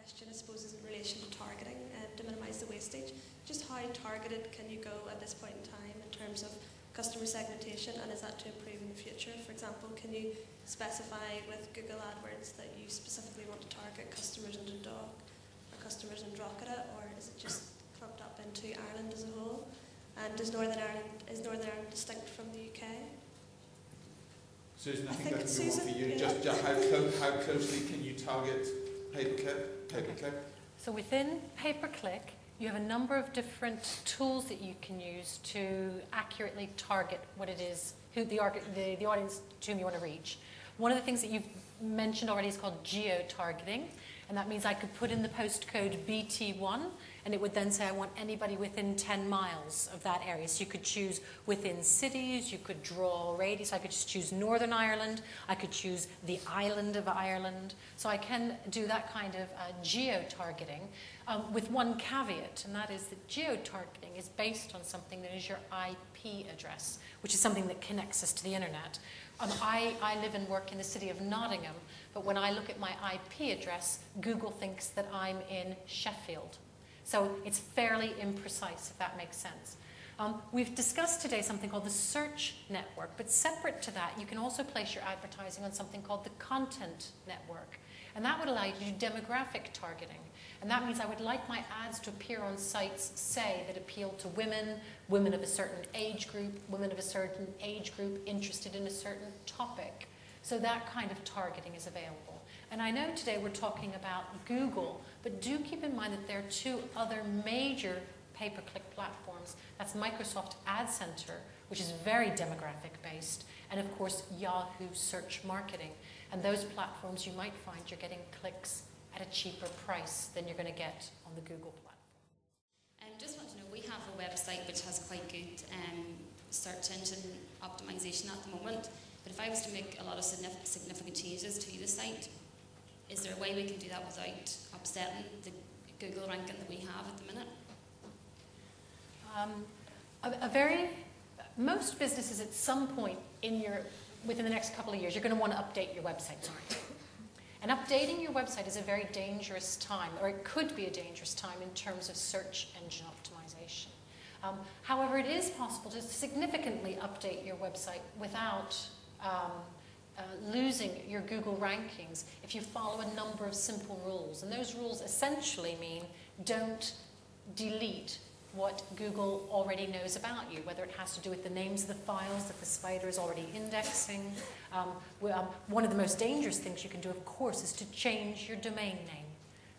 question, I suppose, is in relation to targeting to minimise the wastage. Just how targeted can you go at this point in time in terms of customer segmentation, and is that to improve in the future? For example, can you specify with Google AdWords that you specifically want to target customers in Dundalk or customers in Drogheda, or is it just clumped up into Ireland as a whole? And is Northern Ireland distinct from the UK? Susan, I think that's a good one for you. Just how closely can you target pay-per-click? Okay. So within pay-per-click, you have a number of different tools that you can use to accurately target what it is, who the audience to whom you want to reach. One of the things that you've mentioned already is called geo-targeting, and that means I could put in the postcode BT1, and it would then say I want anybody within 10 miles of that area. So you could choose within cities, you could draw a radius, I could just choose Northern Ireland, I could choose the island of Ireland. So I can do that kind of geo-targeting with one caveat, and that is that geo-targeting is based on something that is your IP address, which is something that connects us to the internet. I live and work in the city of Nottingham, but when I look at my IP address, Google thinks that I'm in Sheffield. So it's fairly imprecise, if that makes sense. We've discussed today something called the search network, but separate to that, you can also place your advertising on something called the content network. And that would allow you to do demographic targeting. And that means I would like my ads to appear on sites, say, that appeal to women, women of a certain age group, women of a certain age group interested in a certain topic. So that kind of targeting is available. And I know today we're talking about Google, but do keep in mind that there are two other major pay-per-click platforms. That's Microsoft Ad Center, which is very demographic based, and of course Yahoo Search Marketing. And those platforms, you might find you're getting clicks at a cheaper price than you're going to get on the Google platform. Just want to know, we have a website which has quite good search engine optimization at the moment, but if I was to make a lot of significant changes to the site, is there a way we can do that without upsetting the Google ranking that we have at the minute? Most businesses at some point within the next couple of years, you're going to want to update your websites, aren't you? And updating your website is a very dangerous time, or it could be a dangerous time in terms of search engine optimization. However, it is possible to significantly update your website without losing your Google rankings if you follow a number of simple rules. And those rules essentially mean don't delete what Google already knows about you, whether it has to do with the names of the files that the spider is already indexing. One of the most dangerous things you can do, of course, is to change your domain name.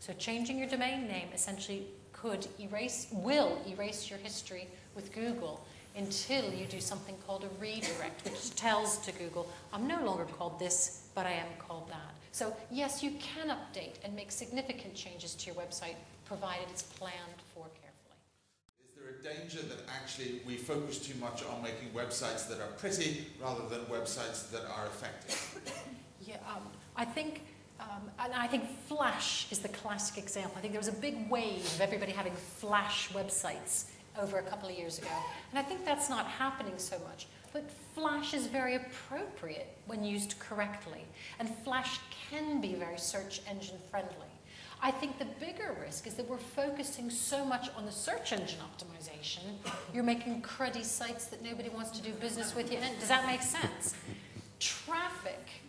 So changing your domain name essentially will erase your history with Google until you do something called a redirect, which tells to Google, I'm no longer called this, but I am called that. So yes, you can update and make significant changes to your website, provided it's planned for carefully. Is there a danger that actually we focus too much on making websites that are pretty rather than websites that are effective? Yeah, I think Flash is the classic example. I think there was a big wave of everybody having Flash websites over a couple of years ago. And I think that's not happening so much. But Flash is very appropriate when used correctly. And Flash can be very search engine friendly. I think the bigger risk is that we're focusing so much on the search engine optimization, you're making cruddy sites that nobody wants to do business with you. And does that make sense? Traffic.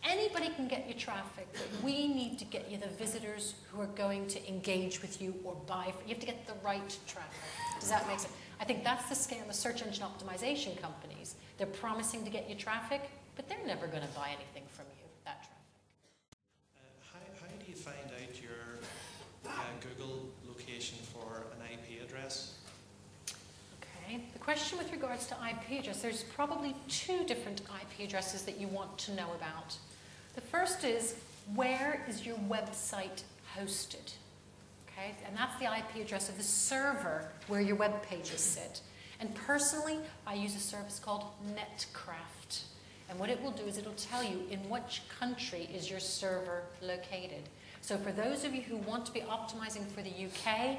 Anybody can get you traffic, but we need to get you the visitors who are going to engage with you or buy. You have to get the right traffic. Does that make sense? I think that's the scam of search engine optimization companies. They're promising to get you traffic, but they're never going to buy anything from you, that traffic. How do you find out your Google location for an IP address? Okay, the question with regards to IP address, there's probably two different IP addresses that you want to know about. The first is, where is your website hosted? Okay, and that's the IP address of the server where your web pages sit. And personally, I use a service called Netcraft. And what it will do is it'll tell you in which country is your server located. So for those of you who want to be optimizing for the UK,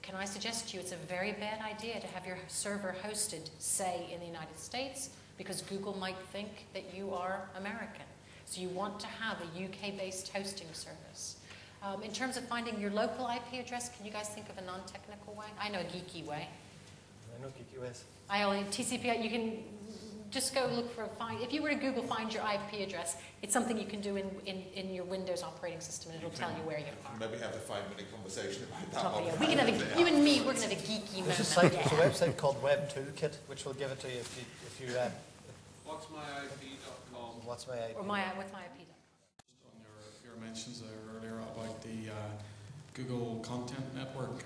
can I suggest to you it's a very bad idea to have your server hosted, say, in the United States, because Google might think that you are American. So you want to have a UK-based hosting service. In terms of finding your local IP address, can you guys think of a non-technical way? I know a geeky way. I know geeky ways. TCP, you can just go look for if you were to Google find your IP address, it's something you can do in your Windows operating system, and it'll tell you where you are. Maybe have a 5-minute conversation about that one. We can have you and me, we're going to have a geeky moment. There's a website called Web Toolkit, which will give it to you if you What's my IP.com? What's my IP? Or with my IP. On your mentions there earlier about the Google Content Network,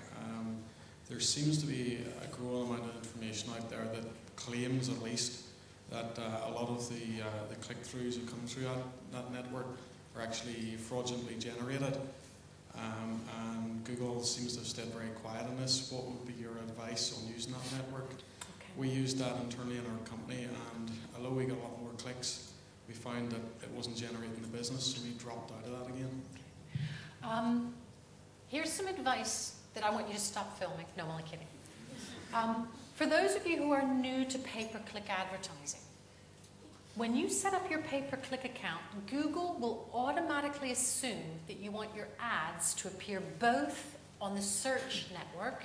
there seems to be a growing amount of information out there that claims, at least, that a lot of the click-throughs who come through that network are actually fraudulently generated. And Google seems to have stayed very quiet on this. What would be your advice on using that network? Okay. We used that internally in our company, and although we got a lot more clicks, we found that it wasn't generating the business, so we dropped out of that again. Here's some advice that I want you to stop filming. No, I'm only kidding. For those of you who are new to pay-per-click advertising, when you set up your pay-per-click account, Google will automatically assume that you want your ads to appear both on the search network,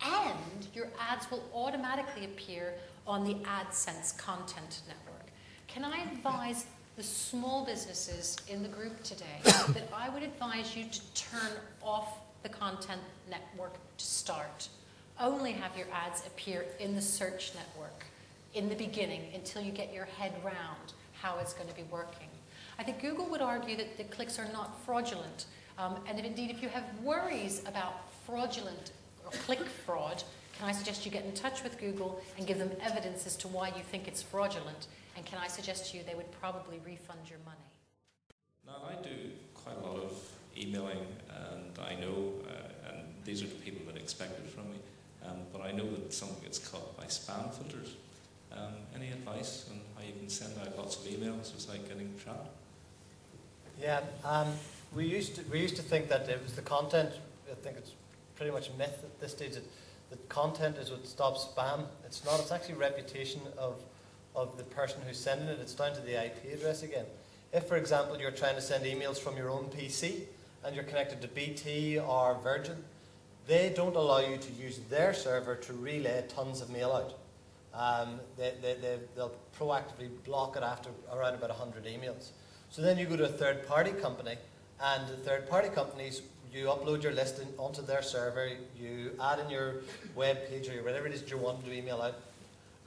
and your ads will automatically appear on the AdSense content network. Can I advise the small businesses in the group today that I would advise you to turn off the content network to start. Only have your ads appear in the search network in the beginning until you get your head round how it's going to be working. I think Google would argue that the clicks are not fraudulent, and if you have worries about fraudulent or click fraud, can I suggest you get in touch with Google and give them evidence as to why you think it's fraudulent, and can I suggest to you they would probably refund your money? Now, I do quite a lot of emailing, and I know, and these are the people that expect it from me, but I know that some gets caught by spam filters. Any advice on how you can send out lots of emails without getting trapped? Yeah, we used to think that it was the content. I think it's pretty much a myth at this stage that content is what stops spam. It's not. It's actually reputation of the person who's sending it. It's down to the IP address again. If, for example, you're trying to send emails from your own PC and you're connected to BT or Virgin, they don't allow you to use their server to relay tons of mail out. They'll proactively block it after around about 100 emails. So then you go to a third-party company, and the third-party companies, you upload your list onto their server, you add in your web page or whatever it is you want to email out,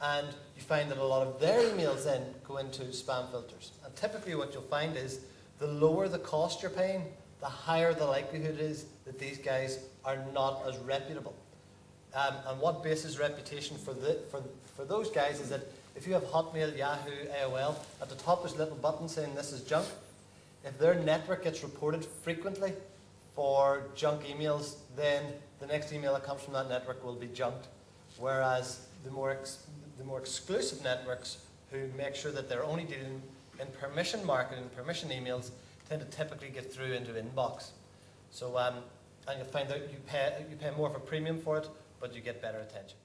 and you find that a lot of their emails then go into spam filters. And typically what you'll find is the lower the cost you're paying, the higher the likelihood is that these guys are not as reputable. And what bases reputation for those guys is that if you have Hotmail, Yahoo, AOL, at the top there's a little button saying this is junk. If their network gets reported frequently for junk emails, then the next email that comes from that network will be junked. Whereas the more exclusive networks who make sure that they're only dealing in permission marketing, permission emails, tend to typically get through into inbox. So, and you'll find that you pay more of a premium for it, but you get better attention.